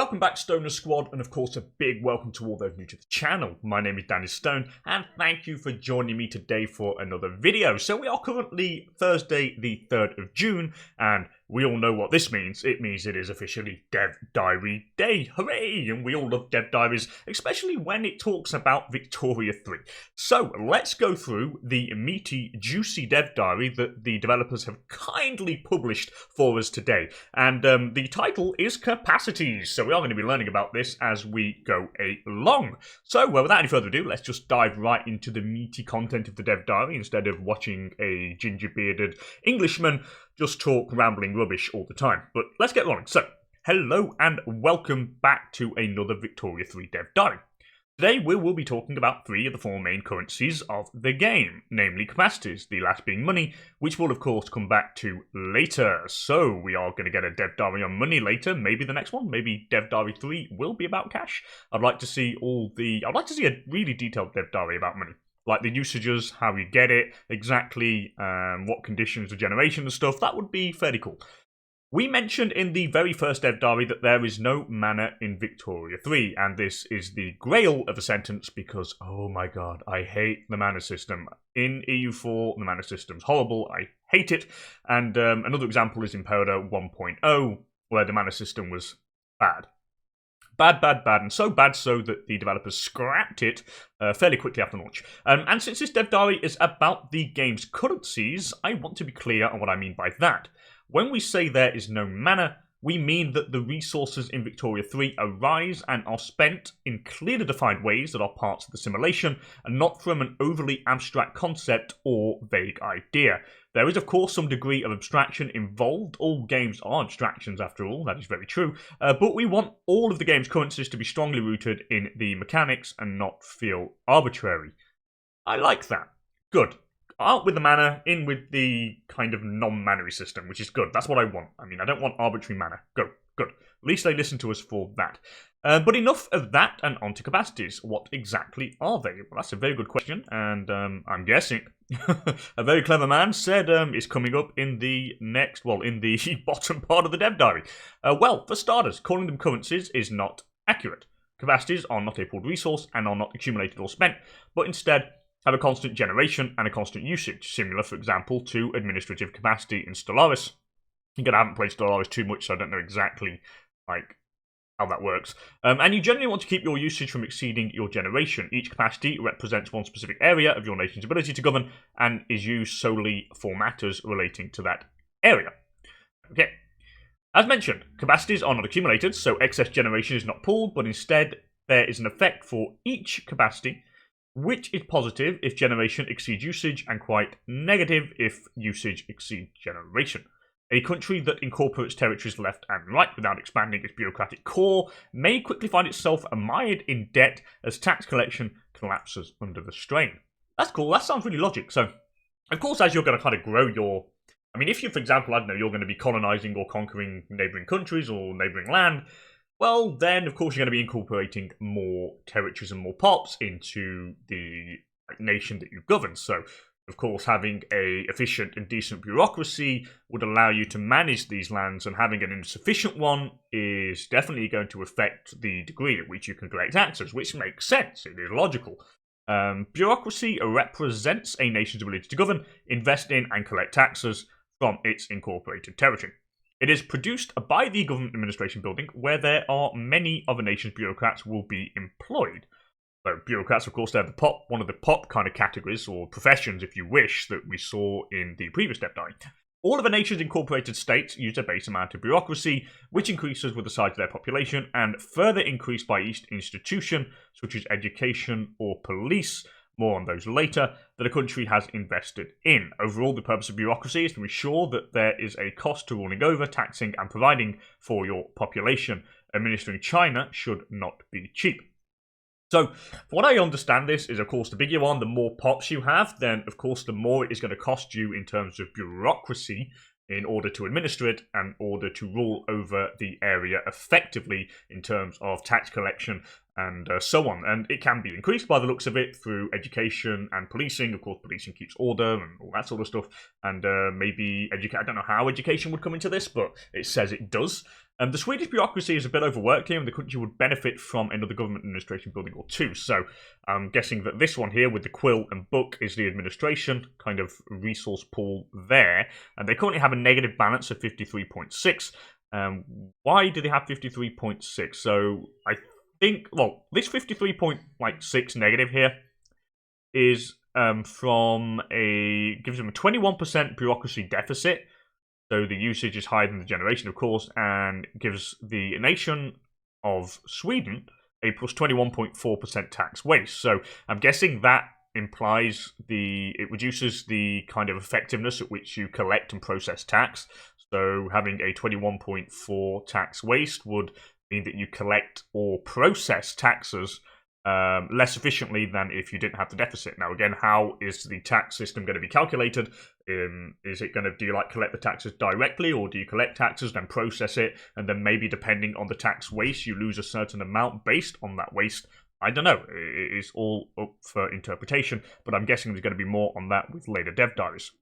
Welcome back, Stoner Squad, and of course a big welcome to all those new to the channel. My name is DanIsStoned, and thank you for joining me today for another video. So we are currently Thursday the 3rd of June, and we all know what this means. It means it is officially Dev Diary Day. Hooray! And we all love Dev Diaries, especially when it talks about Victoria 3. So let's go through the meaty, juicy Dev Diary that the developers have kindly published for us today. And the title is Capacities. So we are going to be learning about this as we go along. So without any further ado, let's just dive right into the meaty content of the Dev Diary instead of watching a ginger-bearded Englishman just talk rambling rubbish all the time. But let's get rolling. So, hello and welcome back to another Victoria 3 Dev Diary. Today we will be talking about three of the four main currencies of the game, namely capacities, the last being money, which we'll of course come back to later. So we are going to get a Dev Diary on money later, maybe the next one, maybe Dev Diary 3 will be about cash. I'd like to see a really detailed Dev Diary about money. Like the usages, how you get it, exactly what conditions of generation and stuff. That would be fairly cool. We mentioned in the very first Dev Diary that there is no mana in Victoria 3, and this is the grail of a sentence because, oh my god, I hate the mana system. In EU4, the mana system's horrible, I hate it, and another example is in Powder 1.0, where the mana system was bad. Bad, and so bad so that the developers scrapped it fairly quickly after launch. And since this Dev Diary is about the game's currencies, I want to be clear on what I mean by that. When we say there is no mana, we mean that the resources in Victoria 3 arise and are spent in clearly defined ways that are parts of the simulation, and not from an overly abstract concept or vague idea. There is, of course, some degree of abstraction involved. All games are abstractions, after all, that is very true. But we want all of the game's currencies to be strongly rooted in the mechanics and not feel arbitrary. I like that. Good. Out with the mana, in with the kind of non-mannery system, which is good. That's what I want. I mean, I don't want arbitrary mana. Good. At least they listen to us for that. But enough of that and on to capacities. What exactly are they? Well, that's a very good question, and I'm guessing a very clever man said it's coming up in the next, in the bottom part of the Dev Diary. Well, for starters, calling them currencies is not accurate. Capacities are not a pooled resource and are not accumulated or spent, but instead have a constant generation and a constant usage, similar, for example, to administrative capacity in Stellaris. Again, I haven't played Stellaris too much, so I don't know exactly how that works. And you generally want to keep your usage from exceeding your generation. Each capacity represents one specific area of your nation's ability to govern and is used solely for matters relating to that area. Okay. As mentioned, capacities are not accumulated, so excess generation is not pooled, but instead there is an effect for each capacity, which is positive if generation exceeds usage and quite negative if usage exceeds generation. A country that incorporates territories left and right without expanding its bureaucratic core may quickly find itself mired in debt as tax collection collapses under the strain. That's cool, that sounds really logic. So, of course, as you're going to kind of grow your... I mean, if you, for example, I don't know, you're going to be colonizing or conquering neighbouring countries or neighbouring land, well, then, of course, you're going to be incorporating more territories and more pops into the nation that you govern. So, of course, having a efficient and decent bureaucracy would allow you to manage these lands, and having an insufficient one is definitely going to affect the degree at which you can collect taxes, which makes sense. It is logical. Bureaucracy represents a nation's ability to govern, invest in, and collect taxes from its incorporated territory. It is produced by the government administration building, where there are many of a nation's bureaucrats will be employed. So bureaucrats, of course, they're one of the pop kind of categories, or professions, if you wish, that we saw in the previous Dev Diary. All of a nation's incorporated states use a base amount of bureaucracy, which increases with the size of their population, and further increased by each institution, such as education or police, more on those later, that a country has invested in. Overall, the purpose of bureaucracy is to ensure that there is a cost to ruling over, taxing, and providing for your population. Administering China should not be cheap. So, from what I understand this is, of course, the bigger you are, the more pops you have, then, of course, the more it is going to cost you in terms of bureaucracy in order to administer it and in order to rule over the area effectively in terms of tax collection and so on. And it can be increased by the looks of it through education and policing. Of course, policing keeps order and all that sort of stuff. And maybe I don't know how education would come into this, but it says it does. The Swedish bureaucracy is a bit overworked here, and the country would benefit from another government administration building or two. So I'm guessing that this one here with the quill and book is the administration kind of resource pool there. And they currently have a negative balance of 53.6. Why do they have 53.6? So I think, well, this 53.6 negative here is from gives them a 21% bureaucracy deficit. So the usage is higher than the generation, of course, and gives the nation of Sweden a plus 21.4% tax waste. So I'm guessing that implies it reduces the kind of effectiveness at which you collect and process tax. So having a 21.4 tax waste would mean that you collect or process taxes less efficiently than if you didn't have the deficit. Now, again, how is the tax system going to be calculated? Is it going to, do you collect the taxes directly, or do you collect taxes, then process it, and then maybe depending on the tax waste, you lose a certain amount based on that waste? I don't know. It's all up for interpretation, but I'm guessing there's going to be more on that with later dev diaries.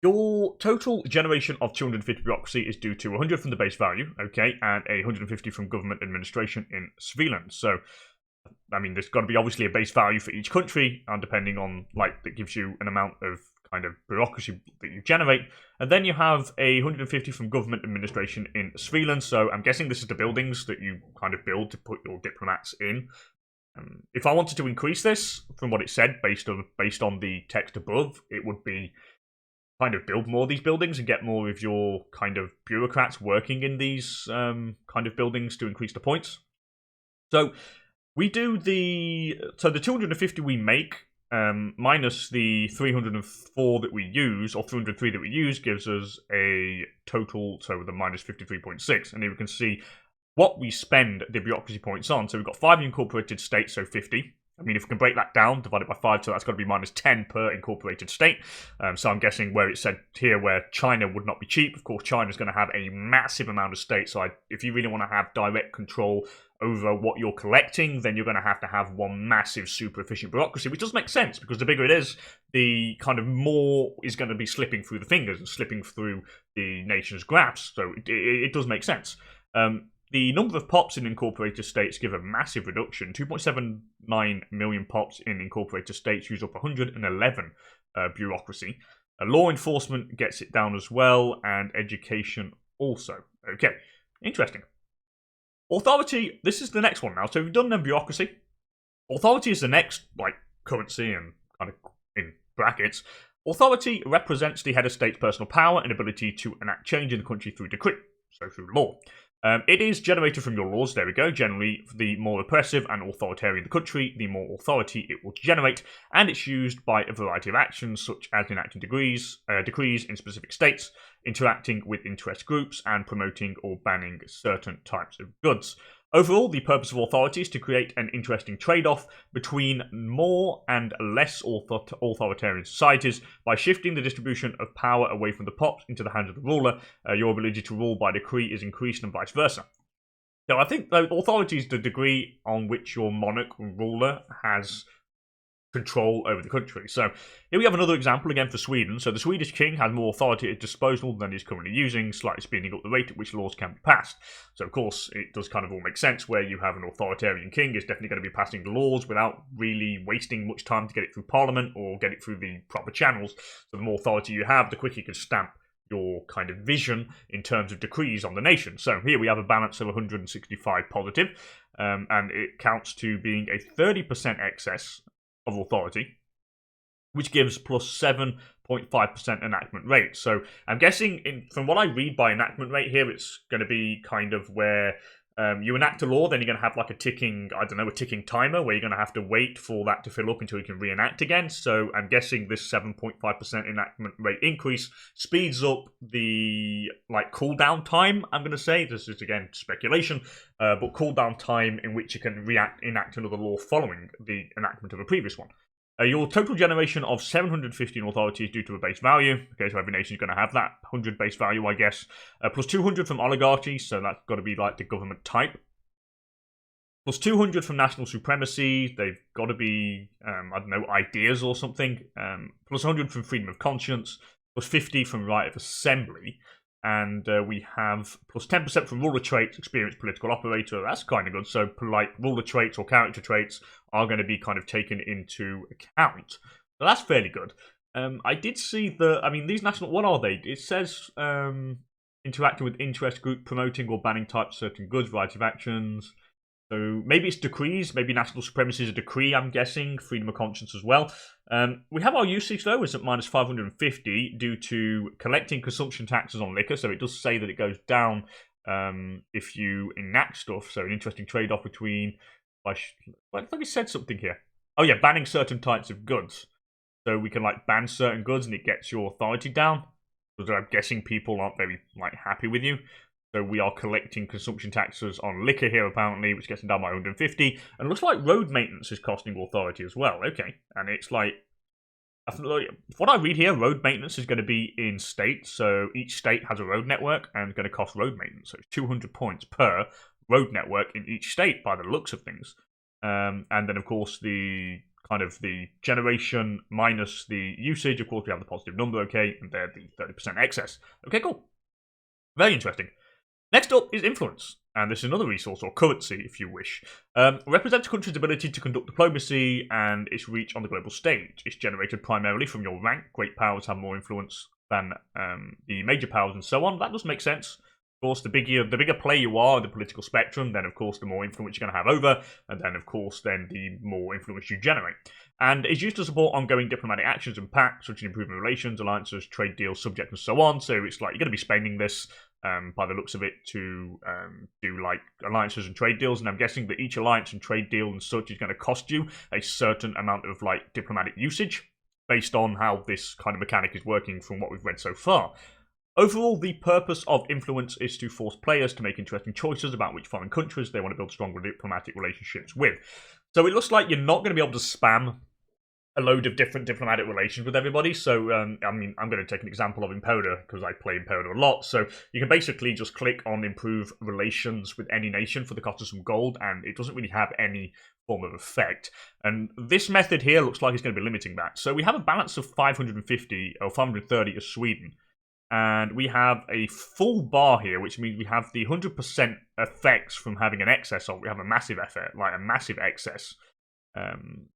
Your total generation of 250 bureaucracy is due to 100 from the base value, okay, and 150 from government administration in Sweden. So, I mean, there's got to be obviously a base value for each country, and depending on, that gives you an amount of kind of bureaucracy that you generate. And then you have 150 from government administration in Sweden. So I'm guessing this is the buildings that you kind of build to put your diplomats in. If I wanted to increase this from what it said based on the text above, it would be kind of build more of these buildings and get more of your kind of bureaucrats working in these kind of buildings to increase the points. So we do the 250 we make minus the 304 that we use, or 303 that we use, gives us a total, so the minus 53.6. And here we can see what we spend the bureaucracy points on. So we've got 5 incorporated states, so 50. I mean, if we can break that down, divide it by 5, so that's got to be minus 10 per incorporated state. So I'm guessing where it said here where China would not be cheap, of course, China's going to have a massive amount of states. So if you really want to have direct control over what you're collecting, then you're going to have one massive, super efficient bureaucracy, which does make sense, because the bigger it is, the kind of more is going to be slipping through the fingers and slipping through the nation's grasp. So it does make sense. The number of POPs in incorporated states give a massive reduction. 2.79 million POPs in incorporated states use up 111 bureaucracy. Law enforcement gets it down as well, and education also. Okay, interesting. Authority, this is the next one now. So we've done bureaucracy. Authority is the next, currency and kind of in brackets. Authority represents the head of state's personal power and ability to enact change in the country through decree, so through law. It is generated from your laws, there we go. Generally, the more oppressive and authoritarian the country, the more authority it will generate, and it's used by a variety of actions, such as enacting decrees in specific states, interacting with interest groups, and promoting or banning certain types of goods. Overall, the purpose of authority is to create an interesting trade-off between more and less authoritarian societies. By shifting the distribution of power away from the POPs into the hands of the ruler, your ability to rule by decree is increased, and vice versa. So I think authority is the degree on which your monarch or ruler has control over the country. So here we have another example again for Sweden. So the Swedish king has more authority at disposal than he's currently using, slightly speeding up the rate at which laws can be passed. So of course it does kind of all make sense where you have an authoritarian king is definitely going to be passing the laws without really wasting much time to get it through parliament or get it through the proper channels. So the more authority you have, the quicker you can stamp your kind of vision in terms of decrees on the nation. So here we have a balance of 165 positive, and it counts to being a 30% excess of authority, which gives plus 7.5% enactment rate. So I'm guessing, from what I read by enactment rate here, it's going to be kind of where you enact a law, then you're going to have a ticking timer where you're going to have to wait for that to fill up until you can reenact again. So I'm guessing this 7.5% enactment rate increase speeds up the cooldown time, I'm going to say. This is again speculation, but cooldown time in which you can enact another law following the enactment of a previous one. Your total generation of 715 authority is due to a base value. Okay, so every nation is going to have that 100 base value, I guess. Plus 200 from oligarchy, so that's got to be the government type. Plus 200 from national supremacy, they've got to be, ideas or something. Plus 100 from freedom of conscience. Plus 50 from right of assembly. And we have plus 10% from ruler traits, experienced political operator. That's kind of good. So, like, ruler traits or character traits are going to be kind of taken into account. So that's fairly good. I did see these national, what are they? It says interacting with interest group, promoting or banning types certain goods, variety of actions. So maybe it's decrees, maybe national supremacy is a decree, I'm guessing, freedom of conscience as well. We have our usage, though, is at minus 550 due to collecting consumption taxes on liquor, so it does say that it goes down if you enact stuff, so an interesting trade-off between... I thought we said something here. Oh yeah, banning certain types of goods. So we can, like, ban certain goods and it gets your authority down. Because I'm guessing people aren't very, like, happy with you. So we are collecting consumption taxes on liquor here, apparently, which gets them down by 150. And it looks like road maintenance is costing authority as well. Okay. And it's like, what I read here, road maintenance is going to be in states. So each state has a road network and it's going to cost road maintenance. So it's 200 points per road network in each state by the looks of things. And then, of course, the generation minus the usage. Of course, we have the positive number, okay, and they're the 30% excess. Okay, cool. Very interesting. Next up is influence, and this is another resource, or currency, if you wish. Represents a country's ability to conduct diplomacy and its reach on the global stage. It's generated primarily from your rank. Great powers have more influence than the major powers, and so on. That does make sense. Of course, the bigger player you are in the political spectrum, then of course the more influence you're going to have over, and then of course then the more influence you generate. And it's used to support ongoing diplomatic actions and pacts, such as improving relations, alliances, trade deals, subjects, and so on. So it's like you're going to be spending this, by the looks of it, to do like alliances and trade deals. And I'm guessing that each alliance and trade deal and such is going to cost you a certain amount of like diplomatic usage, based on how this kind of mechanic is working from what we've read so far. Overall, the purpose of influence is to force players to make interesting choices about which foreign countries they want to build stronger diplomatic relationships with. So it looks like you're not going to be able to spam a load of different diplomatic relations with everybody. So, I'm going to take an example of Imperator, because I play Imperator a lot. So you can basically just click on improve relations with any nation for the cost of some gold, and it doesn't really have any form of effect. And this method here looks like it's going to be limiting that. So we have a balance of 550, or 530 as Sweden. And we have a full bar here, which means we have the 100% effects from having an excess of. We have a massive effect, like a massive excess in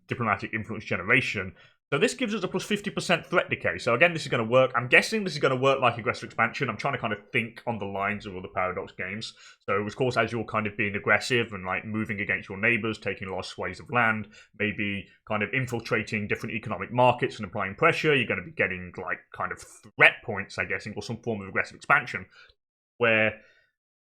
diplomatic influence generation. So this gives us a plus 50% threat decay. So again, this is going to work. I'm guessing this is going to work like aggressive expansion. I'm trying to kind of think on the lines of other Paradox games. So of course, as you're kind of being aggressive and like moving against your neighbors, taking large swathes of land, maybe kind of infiltrating different economic markets and applying pressure, you're going to be getting like kind of threat points, I guess, or some form of aggressive expansion, where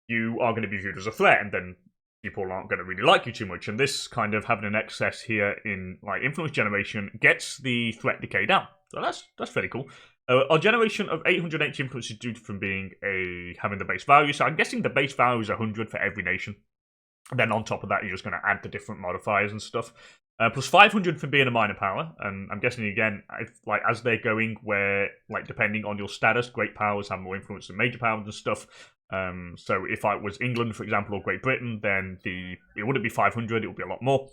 you are going to be viewed as a threat, and then people aren't going to really like you too much. And this kind of having an excess here in like influence generation gets the threat decay down. So that's fairly cool. Our generation of 880 influence is due from being having the base value. So I'm guessing the base value is 100 for every nation. And then on top of that, you're just going to add the different modifiers and stuff. Plus 500 for being a minor power, and I'm guessing again, as they're going, where like depending on your status, great powers have more influence than major powers and stuff. So if I was England, for example, or Great Britain, then it wouldn't be 500; it would be a lot more.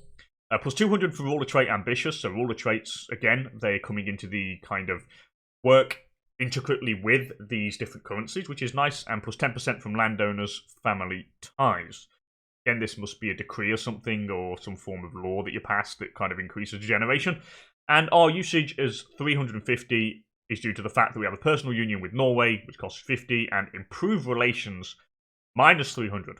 Plus 200 for ruler trait ambitious. So ruler traits again, they're coming into the kind of work intricately with these different currencies, which is nice. And plus 10% from landowners' family ties. Again, this must be a decree or something, or some form of law that you pass that kind of increases generation. And our usage is 350 is due to the fact that we have a personal union with Norway, which costs 50, and improved relations, minus 300.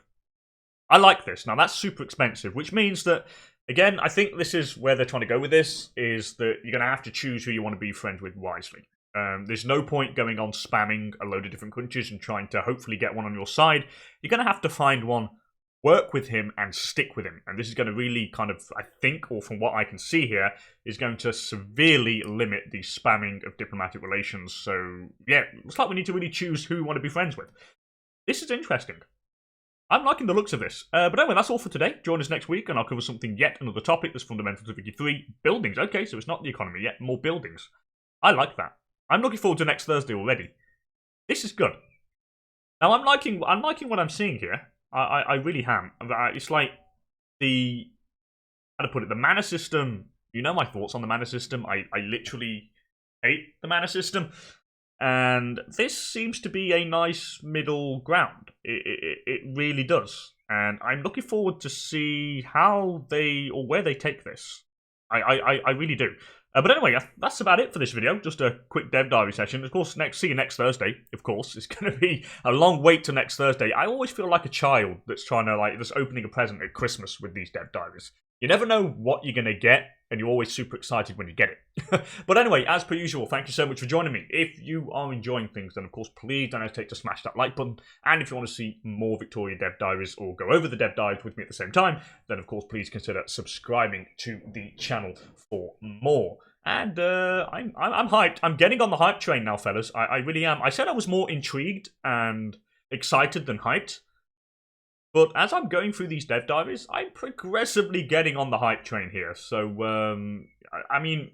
I like this. Now, that's super expensive, which means that, again, I think this is where they're trying to go with this, is that you're going to have to choose who you want to be friends with wisely. There's no point going on spamming a load of different countries and trying to hopefully get one on your side. You're going to have to find one, work with him, and stick with him. And this is going to really kind of, I think, or from what I can see here, is going to severely limit the spamming of diplomatic relations. So, yeah, looks like we need to really choose who we want to be friends with. This is interesting. I'm liking the looks of this. But anyway, that's all for today. Join us next week, and I'll cover something yet another topic that's fundamental to Vicky 3. Buildings. Okay, so it's not the economy yet. More buildings. I like that. I'm looking forward to next Thursday already. This is good. Now, I'm liking what I'm seeing here. I really am. It's like how to put it, the mana system. You know my thoughts on the mana system. I literally hate the mana system. And this seems to be a nice middle ground. It really does. And I'm looking forward to see how they, or where they take this. I really do. But anyway, that's about it for this video. Just a quick dev diary session. Of course, see you next Thursday. Of course, it's going to be a long wait to next Thursday. I always feel like a child that's trying to just opening a present at Christmas with these dev diaries. You never know what you're going to get, and you're always super excited when you get it. But anyway, as per usual, thank you so much for joining me. If you are enjoying things, then of course, please don't hesitate to smash that like button. And if you want to see more Victoria dev diaries or go over the dev diaries with me at the same time, then of course, please consider subscribing to the channel for more. And I'm hyped. I'm getting on the hype train now, fellas. I really am. I said I was more intrigued and excited than hyped. But as I'm going through these dev diaries, I'm progressively getting on the hype train here. So, I mean,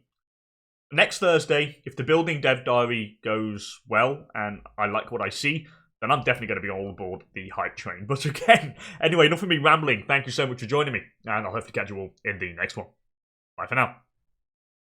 next Thursday, if the building dev diary goes well and I like what I see, then I'm definitely going to be all aboard the hype train. But again, anyway, enough of me rambling. Thank you so much for joining me, and I'll hopefully catch you all in the next one. Bye for now.